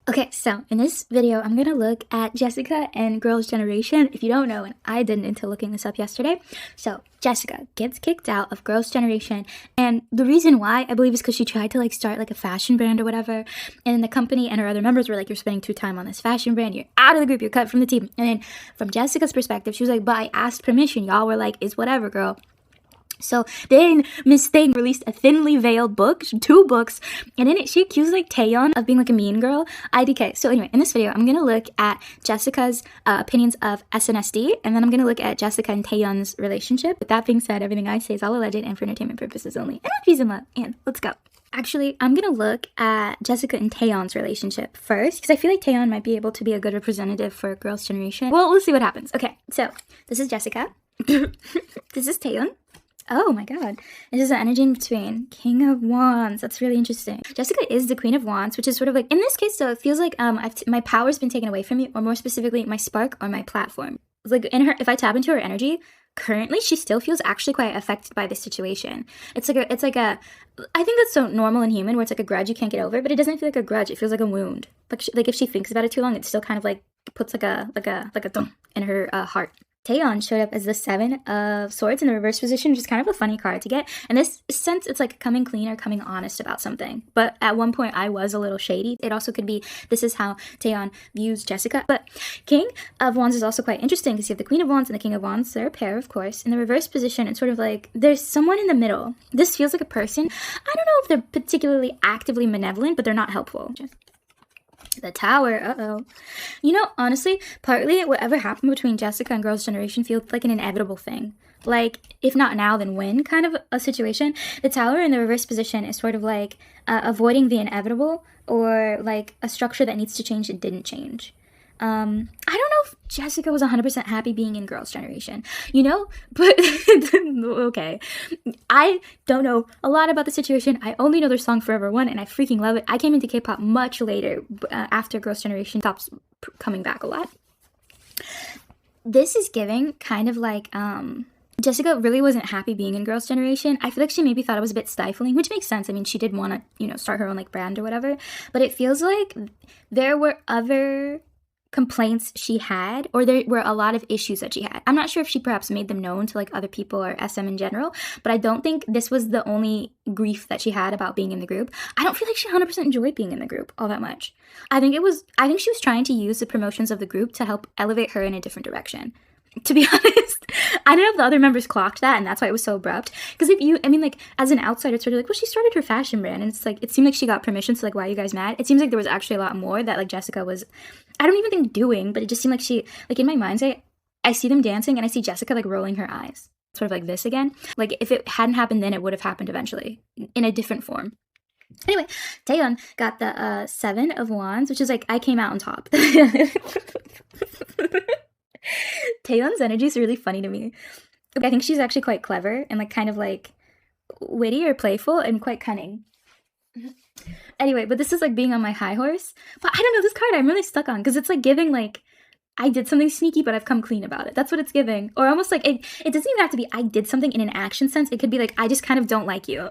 Okay, so in this video, I'm gonna look at Jessica and Girls' Generation. If you don't know, and I didn't until looking this up yesterday. So Jessica gets kicked out of Girls' Generation, and the reason why, I believe, is because she tried to start a fashion brand or whatever, and the company and her other members were like, you're spending too time on this fashion brand, you're out of the group, you're cut from the team. And then from Jessica's perspective, she was like, but I asked permission. Y'all were like, it's whatever, girl. So then Miss Thing released a thinly veiled book, 2 books, and in it she accused Taeyeon of being a mean girl. IDK. So anyway, in this video, I'm gonna look at Jessica's opinions of SNSD, and then I'm gonna look at Jessica and Taeyeon's relationship. With that being said, everything I say is all alleged and for entertainment purposes only. And not peace and love. And let's go. Actually, I'm gonna look at Jessica and Taeyeon's relationship first, because I feel like Taeyeon might be able to be a good representative for Girls' Generation. Well, we'll see what happens. Okay, so this is Jessica. This is Taeyeon. Oh my god. This is the energy in between. King of Wands. That's really interesting. Jessica is the Queen of Wands, which is sort of in this case, though, it feels like my power's been taken away from me, or more specifically, my spark or my platform. In her, if I tap into her energy, currently she still feels actually quite affected by this situation. I think that's so normal and human, where it's a grudge you can't get over, but it doesn't feel like a grudge. It feels like a wound. If she thinks about it too long, it still kind of puts a thump in her heart. Taeyeon showed up as the 7 of Swords in the reverse position, which is kind of a funny card to get. In this sense, it's coming clean or coming honest about something. But at one point, I was a little shady. It also could be this is how Taeyeon views Jessica. But King of Wands is also quite interesting, because you have the Queen of Wands and the King of Wands. They're a pair, of course. In the reverse position, it's sort of there's someone in the middle. This feels like a person. I don't know if they're particularly actively malevolent, but they're not helpful. The Tower, honestly, partly whatever happened between Jessica and Girls' Generation feels like an inevitable thing. If not now, then when kind of a situation. The Tower in the reverse position is sort of avoiding the inevitable, or a structure that needs to change that didn't change. I don't know if Jessica was 100% happy being in Girls' Generation, but okay. I don't know a lot about the situation. I only know their song Forever One, and I freaking love it. I came into K-pop much later, after Girls' Generation stops coming back a lot. This is giving kind of Jessica really wasn't happy being in Girls' Generation. I feel like she maybe thought it was a bit stifling, which makes sense. I mean, she did want to, start her own brand or whatever, but it feels like there were other complaints she had, or there were a lot of issues that she had. I'm not sure if she perhaps made them known to other people or SM in general, but I don't think this was the only grief that she had about being in the group. I don't feel like she 100% enjoyed being in the group all that much. I think she was trying to use the promotions of the group to help elevate her in a different direction. To be honest, I don't know if the other members clocked that, and that's why it was so abrupt. Because as an outsider, it's sort of well, she started her fashion brand, and it's it seemed like she got permission, so why are you guys mad? It seems like there was actually a lot more that Jessica was, I don't even think doing, but it just seemed like she, in my mind's eye, I see them dancing, and I see Jessica rolling her eyes. Sort of this again. If it hadn't happened then, it would have happened eventually, in a different form. Anyway, Taeyeon got the 7 of Wands, which is I came out on top. Taeyeon's energy is really funny to me. I think she's actually quite clever and kind of witty or playful and quite cunning. Anyway, but this is being on my high horse. But I don't know, this card I'm really stuck on, because it's giving I did something sneaky, but I've come clean about it. That's what it's giving. Or almost it doesn't even have to be I did something in an action sense. It could be I just kind of don't like you.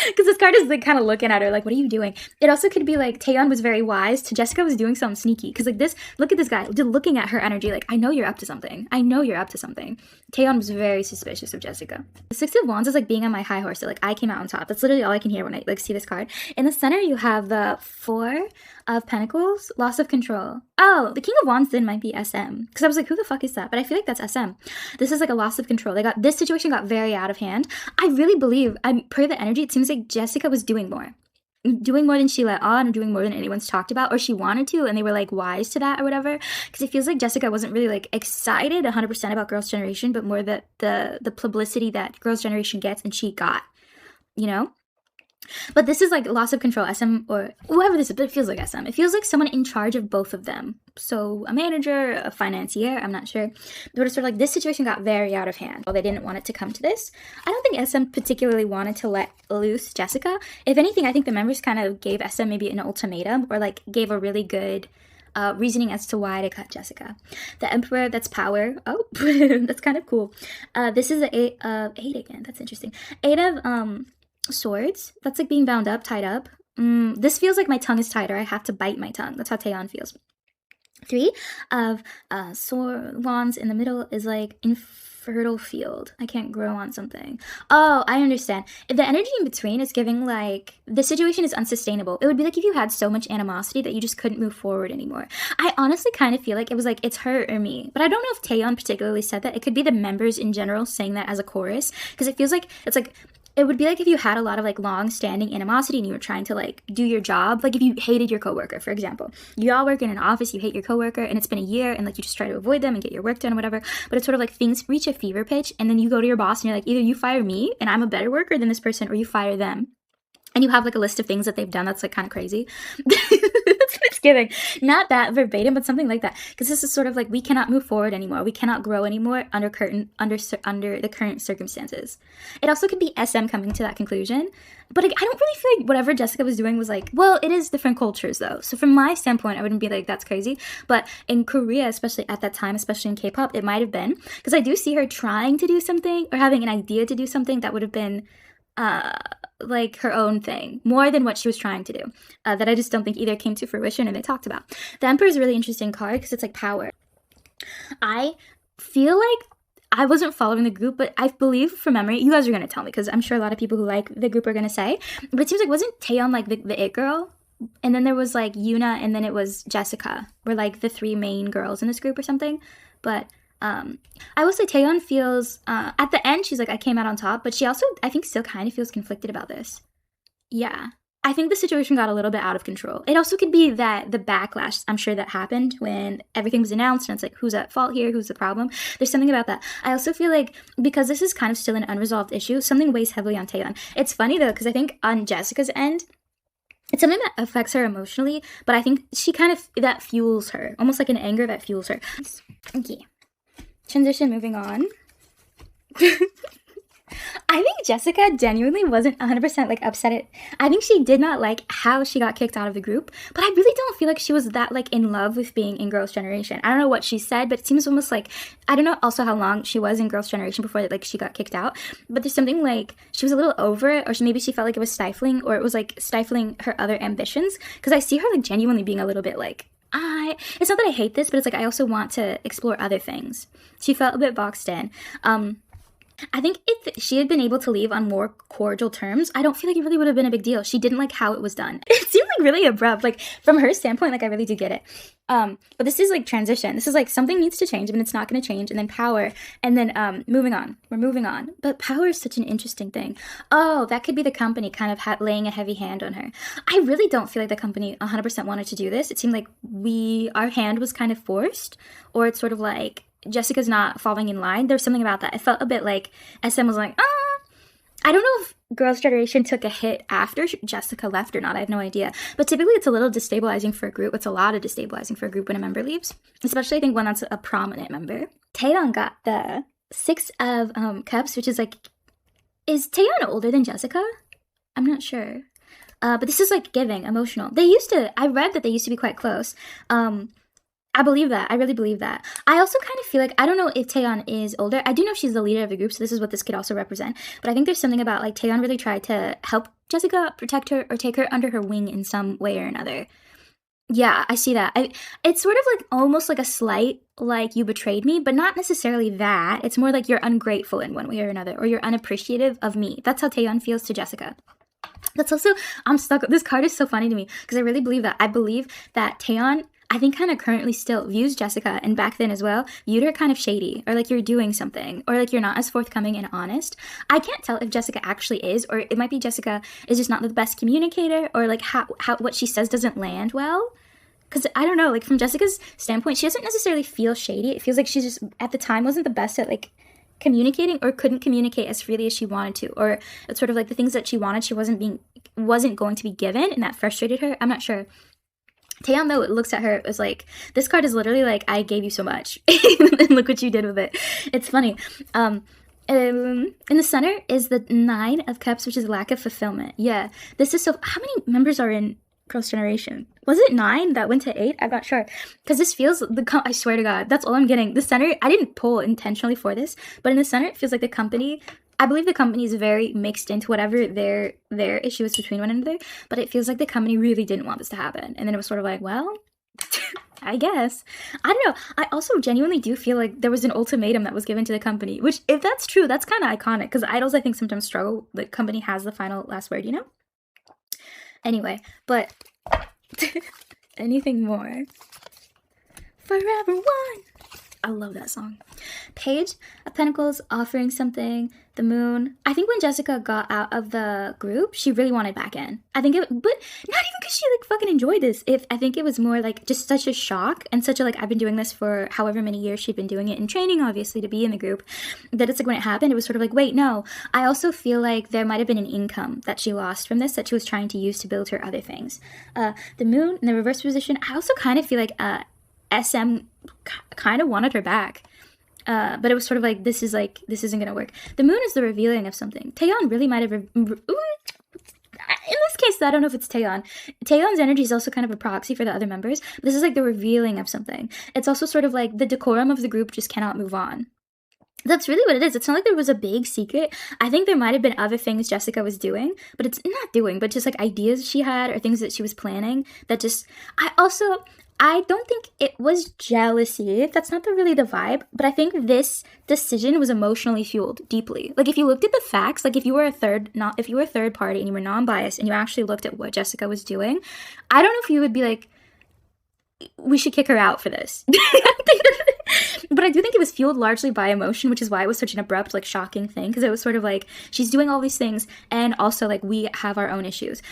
Because this card is kind of looking at her what are you doing? It also could be Taeyeon was very wise to Jessica was doing something sneaky. Because this, look at this guy, just looking at her energy I know you're up to something. I know you're up to something. Taeyeon was very suspicious of Jessica. The 6 of Wands is being on my high horse. So I came out on top. That's literally all I can hear when I see this card. In the center, you have the 4 of Pentacles, loss of control. Oh, the King of Wands then might be SM. Because I was who the fuck is that? But I feel like that's SM. This is a loss of control. This situation got very out of hand. I really believe, per the energy, it seems like Jessica was doing more than she let on, or doing more than anyone's talked about, or she wanted to, and they were wise to that or whatever. Because it feels like Jessica wasn't really excited 100% about Girls' Generation, but more the publicity that Girls' Generation gets, and she got, But this is loss of control, SM, or whoever this is, but it feels like SM. It feels like someone in charge of both of them. So a manager, a financier, I'm not sure. But it's sort of this situation got very out of hand. Well, they didn't want it to come to this. I don't think SM particularly wanted to let loose Jessica. If anything, I think the members kind of gave SM maybe an ultimatum, or gave a really good reasoning as to why to cut Jessica. The Emperor, that's power. Oh, that's kind of cool. This is the 8 again. That's interesting. 8 of Swords. That's being bound up, tied up. This feels like my tongue is tied, or I have to bite my tongue. That's how Taeyeon feels. 3 of wands in the middle is like infertile field. I can't grow on something. Oh, I understand. The energy in between is giving like the situation is unsustainable. It would be like if you had so much animosity that you just couldn't move forward anymore. I honestly kind of feel like it was like it's her or me, but I don't know if Taeyeon particularly said that. It could be the members in general saying that as a chorus, because it feels like it's like it would be like if you had a lot of like long-standing animosity and you were trying to like do your job. Like if you hated your coworker, for example, you all work in an office, you hate your coworker, and it's been a year, and like you just try to avoid them and get your work done or whatever. But it's sort of like things reach a fever pitch, and then you go to your boss and you're like, either you fire me and I'm a better worker than this person, or you fire them. And you have like a list of things that they've done that's like kind of crazy. That's what it's giving. Not that verbatim, but something like that. Because this is sort of like we cannot move forward anymore. We cannot grow anymore under the current circumstances. It also could be SM coming to that conclusion. But like, I don't really feel like whatever Jessica was doing was like, well, it is different cultures though. So from my standpoint, I wouldn't be like, that's crazy. But in Korea, especially at that time, especially in K-pop, it might have been. Because I do see her trying to do something or having an idea to do something that would have been like her own thing, more than what she was trying to do, that I just don't think either came to fruition or they talked about. The Emperor is a really interesting card because it's like power. I feel like I wasn't following the group, but I believe from memory, you guys are going to tell me because I'm sure a lot of people who like the group are going to say, but it seems like wasn't Taeyeon like the it girl? And then there was like Yuna and then it was Jessica were like the 3 main girls in this group or something. But I will say Taeyeon feels, at the end, she's like, I came out on top, but she also, I think, still kind of feels conflicted about this. Yeah. I think the situation got a little bit out of control. It also could be that the backlash, I'm sure that happened when everything was announced and it's like, who's at fault here? Who's the problem? There's something about that. I also feel like because this is kind of still an unresolved issue, something weighs heavily on Taeyeon. It's funny though, because I think on Jessica's end, it's something that affects her emotionally, but I think she kind of, that fuels her, almost like an anger that fuels her. Okay. Transition, moving on. I think Jessica genuinely wasn't 100% like upset I think she did not like how she got kicked out of the group, but I really don't feel like she was that like in love with being in Girls' Generation. I don't know what she said, but it seems almost like, I don't know also how long she was in Girls' Generation before like she got kicked out, but there's something like she was a little over it, or maybe she felt like it was stifling, or it was like stifling her other ambitions, because I see her like genuinely being a little bit like, it's not that I hate this, but it's like I also want to explore other things. She felt a bit boxed in. I think if she had been able to leave on more cordial terms, I don't feel like it really would have been a big deal. She didn't like how it was done. It seemed like really abrupt. Like from her standpoint, like I really do get it. But this is like transition. This is like something needs to change, but it's not going to change. And then power. And then moving on. We're moving on. But power is such an interesting thing. Oh, that could be the company kind of laying a heavy hand on her. I really don't feel like the company 100% wanted to do this. It seemed like our hand was kind of forced, or it's sort of like Jessica's not falling in line. There's something about that. It felt a bit like SM was like, I don't know if Girls' Generation took a hit after Jessica left or not. I have no idea. But typically it's a little destabilizing for a group. It's a lot of destabilizing for a group when a member leaves, especially I think when that's a prominent member. Taeyeon got the 6 of Cups, which is like, is Taeyeon older than Jessica? I'm not sure. But this is like giving, emotional. I read that they used to be quite close. I believe that. I really believe that. I also kind of feel like, I don't know if Taeyeon is older. I do know she's the leader of the group, so this is what this could also represent. But I think there's something about, like, Taeyeon really tried to help Jessica, protect her, or take her under her wing in some way or another. Yeah, I see that. It's sort of like almost like a slight, like, you betrayed me, but not necessarily that. It's more like you're ungrateful in one way or another, or you're unappreciative of me. That's how Taeyeon feels to Jessica. That's also, I'm stuck. This card is so funny to me, because I really believe that. I believe that Taeyeon, I think kind of currently still views Jessica, and back then as well, viewed her kind of shady, or like you're doing something, or like you're not as forthcoming and honest. I can't tell if Jessica actually is, or it might be Jessica is just not the best communicator, or like how what she says doesn't land well. Because I don't know, like from Jessica's standpoint, she doesn't necessarily feel shady. It feels like she just, at the time, wasn't the best at like communicating, or couldn't communicate as freely as she wanted to, or it's sort of like the things that she wanted, she wasn't going to be given, and that frustrated her. I'm not sure. Taeyeon, though, looks at her, it was like, this card is literally like, I gave you so much, and look what you did with it. It's funny. In the center is the 9 of Cups, which is lack of fulfillment. Yeah, this is so, how many members are in Girls' Generation? Was it 9 that went to 8? I'm not sure. Because this feels, I swear to God, that's all I'm getting. The center, I didn't pull intentionally for this, but in the center, it feels like the company I believe the company is very mixed into whatever their issue is between one another, but it feels like the company really didn't want this to happen. And then it was sort of like, well, I guess. I don't know. I also genuinely do feel like there was an ultimatum that was given to the company, which, if that's true, that's kind of iconic, because idols, I think, sometimes struggle. The company has the final last word, you know? Anyway, but anything more? Forever One. I love that song. Page of Pentacles offering something. The Moon. I think when Jessica got out of the group, she really wanted back in. I think it, but not even because she like fucking enjoyed this. I think it was more like just such a shock and such a like, I've been doing this for however many years she'd been doing it in training, obviously, to be in the group, that it's like when it happened, it was sort of like, wait, no. I also feel like there might have been an income that she lost from this that she was trying to use to build her other things. The Moon in the reverse position. I also kind of feel like SM kind of wanted her back. But it was sort of like, this isn't gonna work. The Moon is the revealing of something. Taeyeon really might have... in this case, I don't know if it's Taeyeon. Taeyeon's energy is also kind of a proxy for the other members. This is like the revealing of something. It's also sort of like the decorum of the group just cannot move on. That's really what it is. It's not like there was a big secret. I think there might have been other things Jessica was doing, but it's not doing, but just like ideas she had or things that she was planning that just... I don't think it was jealousy. That's not really the vibe. But I think this decision was emotionally fueled deeply. Like if you looked at the facts, like if you were a third party and you were non-biased and you actually looked at what Jessica was doing, I don't know if you would be like, we should kick her out for this. But I do think it was fueled largely by emotion, which is why it was such an abrupt, like, shocking thing. Because it was sort of like, she's doing all these things, and also, like, we have our own issues.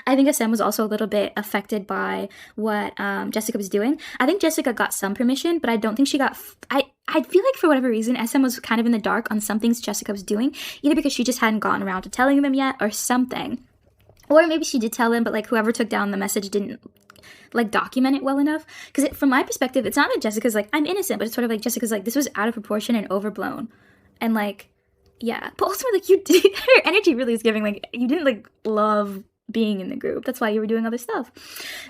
I think SM was also a little bit affected by what Jessica was doing. I think Jessica got some permission, but I don't think she got... I feel like for whatever reason, SM was kind of in the dark on some things Jessica was doing, either because she just hadn't gotten around to telling them yet, or something. Or maybe she did tell them, but, like, whoever took down the message didn't... like document it well enough, because from my perspective, it's not that Jessica's like, I'm innocent, but it's sort of like Jessica's like, this was out of proportion and overblown, and like, yeah, but also like her energy really is giving like you didn't like love being in the group. That's why you were doing other stuff.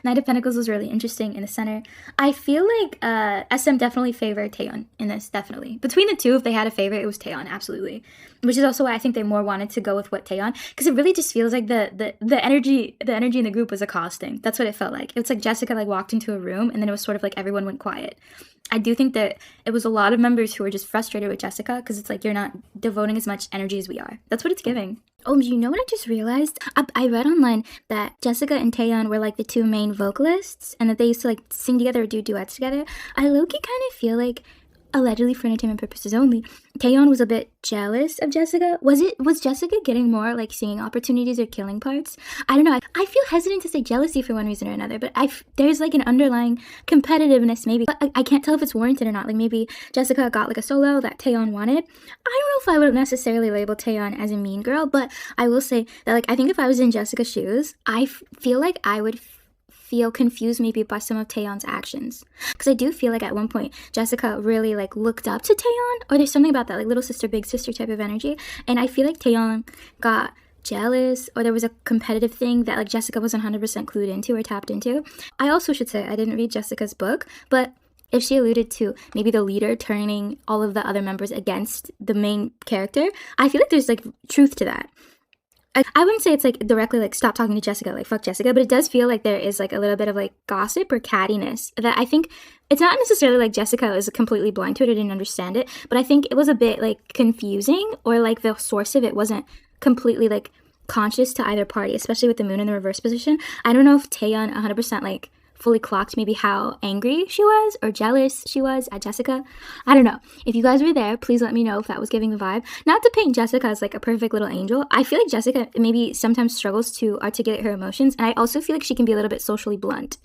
Knight of Pentacles was really interesting in the center. I feel like SM definitely favored Taeyeon in this, definitely. Between the two, if they had a favorite, it was Taeyeon, absolutely. Which is also why I think they more wanted to go with what Taeyeon, because it really just feels like the energy in the group was accosting. That's what it felt like. It was like Jessica like walked into a room and then it was sort of like everyone went quiet. I do think that it was a lot of members who were just frustrated with Jessica because it's like you're not devoting as much energy as we are. That's what it's giving. Oh, you know what I just realized? I read online that Jessica and Taeyeon were like the two main vocalists and that they used to like sing together or do duets together. I low-key kind of feel like, allegedly for entertainment purposes only, Taeyeon was a bit jealous of Jessica. Was Jessica getting more like singing opportunities or killing parts? I don't know. I feel hesitant to say jealousy for one reason or another, but there's like an underlying competitiveness maybe. But I can't tell if it's warranted or not. Like maybe Jessica got like a solo that Taeyeon wanted. I don't know if I would necessarily label Taeyeon as a mean girl, but I will say that like I think if I was in Jessica's shoes, I feel like I would feel confused maybe by some of Taeyeon's actions, because I do feel like at one point Jessica really like looked up to Taeyeon, or there's something about that like little sister big sister type of energy, and I feel like Taeyeon got jealous, or there was a competitive thing that like Jessica wasn't 100% clued into or tapped into. I also should say I didn't read Jessica's book, but if she alluded to maybe the leader turning all of the other members against the main character, I feel like there's like truth to that. I wouldn't say it's like directly like stop talking to Jessica, like fuck Jessica, but it does feel like there is like a little bit of like gossip or cattiness that I think it's not necessarily like Jessica is completely blind to it or didn't understand it, but I think it was a bit like confusing, or like the source of it wasn't completely like conscious to either party, especially with the Moon in the reverse position. I don't know if Taeyeon 100% like fully clocked maybe how angry she was or jealous she was at Jessica. I don't know. If you guys were there, please let me know if that was giving the vibe. Not to paint Jessica as like a perfect little angel. I feel like Jessica maybe sometimes struggles to articulate her emotions, and I also feel like she can be a little bit socially blunt,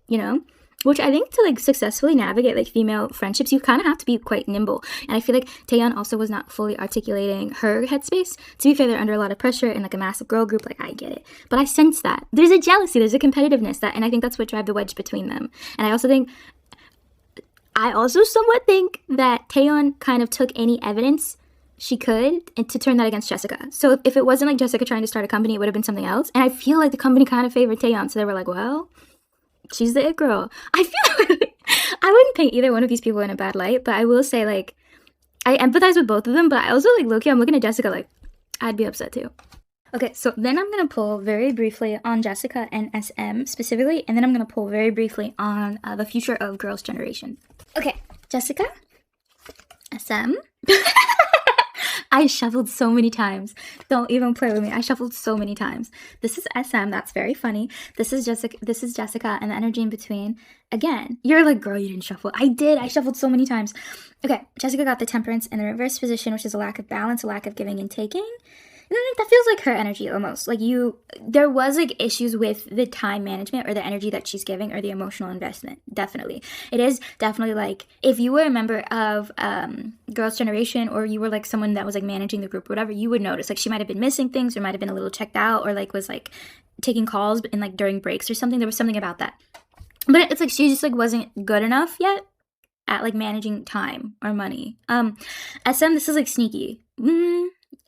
you know? Which I think to like successfully navigate like female friendships, you kind of have to be quite nimble. And I feel like Taeyeon also was not fully articulating her headspace. To be fair, they're under a lot of pressure in like a massive girl group. Like I get it, but I sense that there's a jealousy, there's a competitiveness and I think that's what drive the wedge between them. And I also somewhat think that Taeyeon kind of took any evidence she could and to turn that against Jessica. So if it wasn't like Jessica trying to start a company, it would have been something else. And I feel like the company kind of favored Taeyeon, so they were like, well, she's the it girl. I feel like I wouldn't paint either one of these people in a bad light, but I will say like I empathize with both of them, but I also like low-key, I'm looking at Jessica like, I'd be upset too. Okay, so then I'm gonna pull very briefly on Jessica and SM specifically, and then I'm gonna pull very briefly on the future of Girls' Generation. Okay, Jessica, SM. I shuffled so many times. Don't even play with me. I shuffled so many times. This is SM. That's very funny. This is Jessica, and the energy in between. Again, you're like, girl, you didn't shuffle. I did. I shuffled so many times. Okay, Jessica got the Temperance in the reverse position, which is a lack of balance, a lack of giving and taking. That feels like her energy almost. Like there was like issues with the time management or the energy that she's giving or the emotional investment. Definitely. It is definitely like if you were a member of Girls' Generation or you were like someone that was like managing the group or whatever, you would notice like she might have been missing things or might have been a little checked out or like was like taking calls in like during breaks or something. There was something about that. But it's like she just like wasn't good enough yet at like managing time or money. SM, this is like sneaky.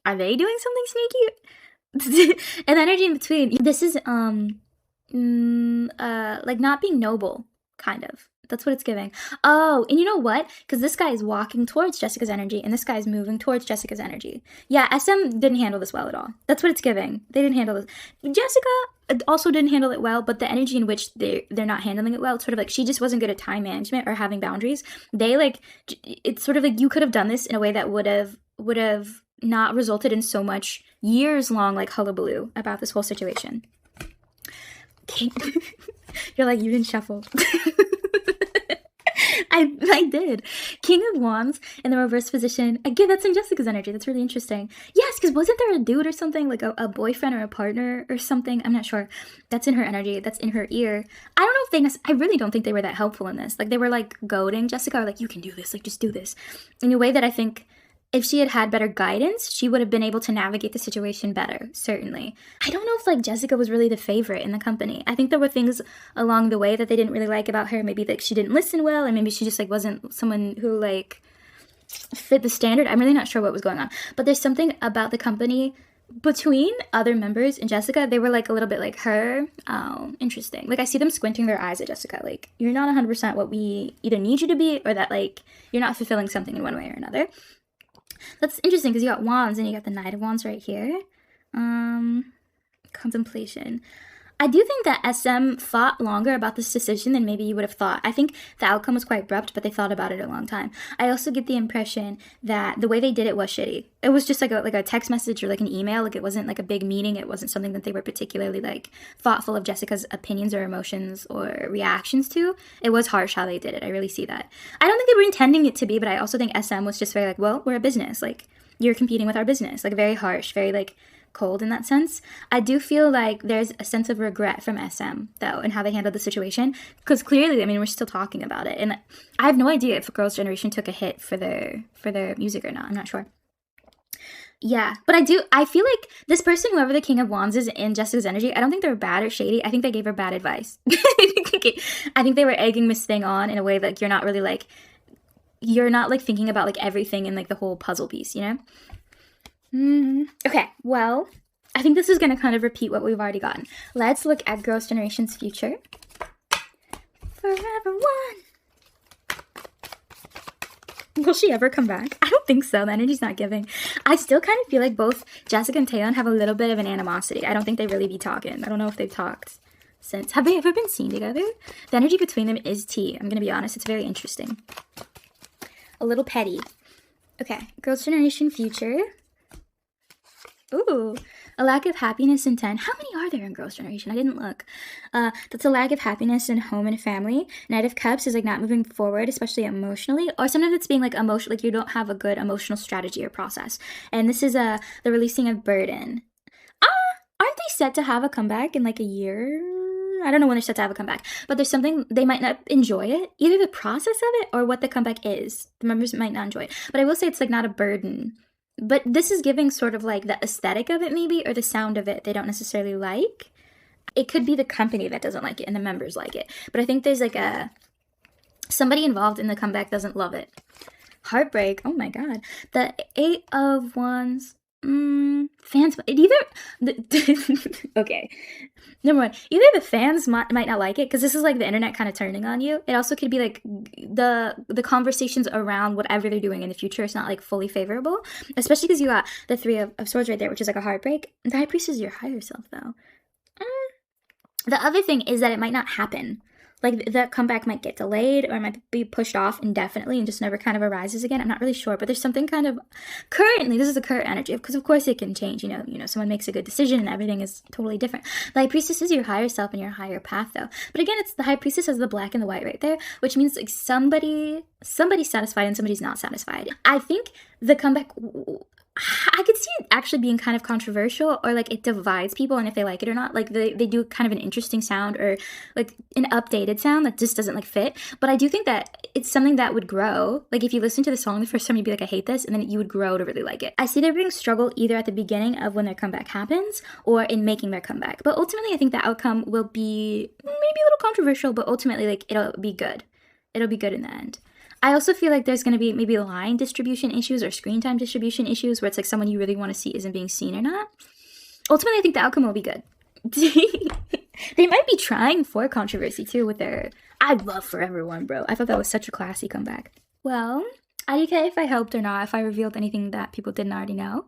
Are they doing something sneaky? And the energy in between. This is like not being noble, kind of. That's what it's giving. Oh, and you know what? Because this guy is walking towards Jessica's energy, and this guy is moving towards Jessica's energy. Yeah, SM didn't handle this well at all. That's what it's giving. They didn't handle this. Jessica also didn't handle it well, but the energy in which they're not handling it well, it's sort of like she just wasn't good at time management or having boundaries. They like, it's sort of like you could have done this in a way that would have not resulted in so much years-long like hullabaloo about this whole situation. Okay. You're like, you didn't shuffle. I did. King of Wands in the reverse position. Again, that's in Jessica's energy. That's really interesting. Yes, because wasn't there a dude or something, like a boyfriend or a partner or something? I'm not sure. That's in her energy. That's in her ear. I don't know if I really don't think they were that helpful in this. Like, they were, like, goading Jessica, or like, you can do this. Like, just do this. In a way that I think if she had had better guidance, she would have been able to navigate the situation better, certainly. I don't know if, like, Jessica was really the favorite in the company. I think there were things along the way that they didn't really like about her. Maybe, like, she didn't listen well, and maybe she just, like, wasn't someone who, like, fit the standard. I'm really not sure what was going on. But there's something about the company between other members and Jessica. They were, like, a little bit like her. Oh, interesting. Like, I see them squinting their eyes at Jessica. Like, you're not 100% what we either need you to be, or that, like, you're not fulfilling something in one way or another. That's interesting because you got Wands and you got the Knight of Wands right here. Contemplation. I do think that SM thought longer about this decision than maybe you would have thought. I think the outcome was quite abrupt, but they thought about it a long time. I also get the impression that the way they did it was shitty. It was just like a text message or like an email. Like, it wasn't like a big meeting. It wasn't something that they were particularly like thoughtful of Jessica's opinions or emotions or reactions to. It was harsh how they did it. I really see that. I don't think they were intending it to be, but I also think SM was just very like, well, we're a business. Like, you're competing with our business. Like, very harsh, very like cold in that sense. I do feel like there's a sense of regret from SM though in how they handled the situation, because clearly, I mean, we're still talking about it, and I have no idea if Girls' Generation took a hit for their music or not. I'm not sure. Yeah, but I feel like this person, whoever the King of Wands is in Jessica's energy, I don't think they're bad or shady. I think they gave her bad advice. I think they were egging Miss Thing on in a way that you're not like thinking about like everything in like the whole puzzle piece, you know? Okay, well, I think this is going to kind of repeat what we've already gotten. Let's look at Girls' Generation's future. Forever one. Will she ever come back? I don't think so. The energy's not giving. I still kind of feel like both Jessica and Taeyeon have a little bit of an animosity. I don't think they really be talking. I don't know if they've talked since. Have they ever been seen together? The energy between them is tea. I'm going to be honest. It's very interesting. A little petty. Okay, Girls' Generation future. Ooh, a lack of happiness in 10. How many are there in Girls' Generation? I didn't look. That's a lack of happiness in home and family. Knight of Cups is like not moving forward, especially emotionally. Or sometimes it's being like emotional, like you don't have a good emotional strategy or process. And this is the releasing of burden. Aren't they set to have a comeback in like a year? I don't know when they're set to have a comeback. But there's something, they might not enjoy it. Either the process of it or what the comeback is. The members might not enjoy it. But I will say it's like not a burden. But this is giving sort of like the aesthetic of it maybe, or the sound of it they don't necessarily like. It could be the company that doesn't like it and the members like it. But I think there's like somebody involved in the comeback doesn't love it. Heartbreak. Oh my god. The 8 of Wands. Fans, it either, okay. Number one, either the fans might not like it, because this is like the internet kind of turning on you. It also could be like the conversations around whatever they're doing in the future is not like fully favorable, especially because you got the Three of Swords right there, which is like a heartbreak. The High Priestess is your higher self, though. The other thing is that it might not happen. Like, the comeback might get delayed or might be pushed off indefinitely and just never kind of arises again. I'm not really sure, but there's something kind of currently, this is the current energy, because of course it can change, you know, someone makes a good decision and everything is totally different. The High Priestess is your higher self and your higher path, though. But again, it's the High Priestess has the black and the white right there, which means like somebody's satisfied and somebody's not satisfied. I think the comeback, I could see it actually being kind of controversial, or like it divides people and if they like it or not. Like they do kind of an interesting sound or like an updated sound that just doesn't like fit. But I do think that it's something that would grow. Like if you listen to the song the first time, you'd be like, I hate this, and then you would grow to really like it. I see there being struggle either at the beginning of when their comeback happens or in making their comeback. But ultimately, I think the outcome will be maybe a little controversial, but ultimately like it'll be good. It'll be good in the end. I also feel like there's going to be maybe line distribution issues or screen time distribution issues where it's like someone you really want to see isn't being seen or not. Ultimately, I think the outcome will be good. They might be trying for controversy too with their I love Forever One, bro. I thought that was such a classy comeback. Well, I don't care if I helped or not, if I revealed anything that people didn't already know.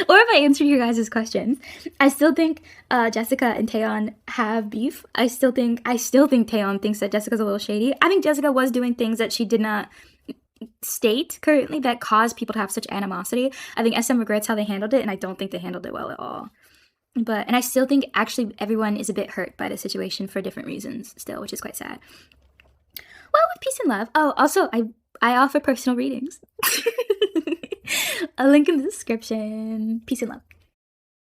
Or if I answered your guys' questions. I still think Jessica and Taeyeon have beef. I still think Taeyeon thinks that Jessica's a little shady. I think Jessica was doing things that she did not state currently that caused people to have such animosity. I think SM regrets how they handled it, and I don't think they handled it well at all. And I still think actually everyone is a bit hurt by the situation for different reasons still, which is quite sad. Well, with peace and love. Oh, also, I offer personal readings. A link in the description. Peace and love.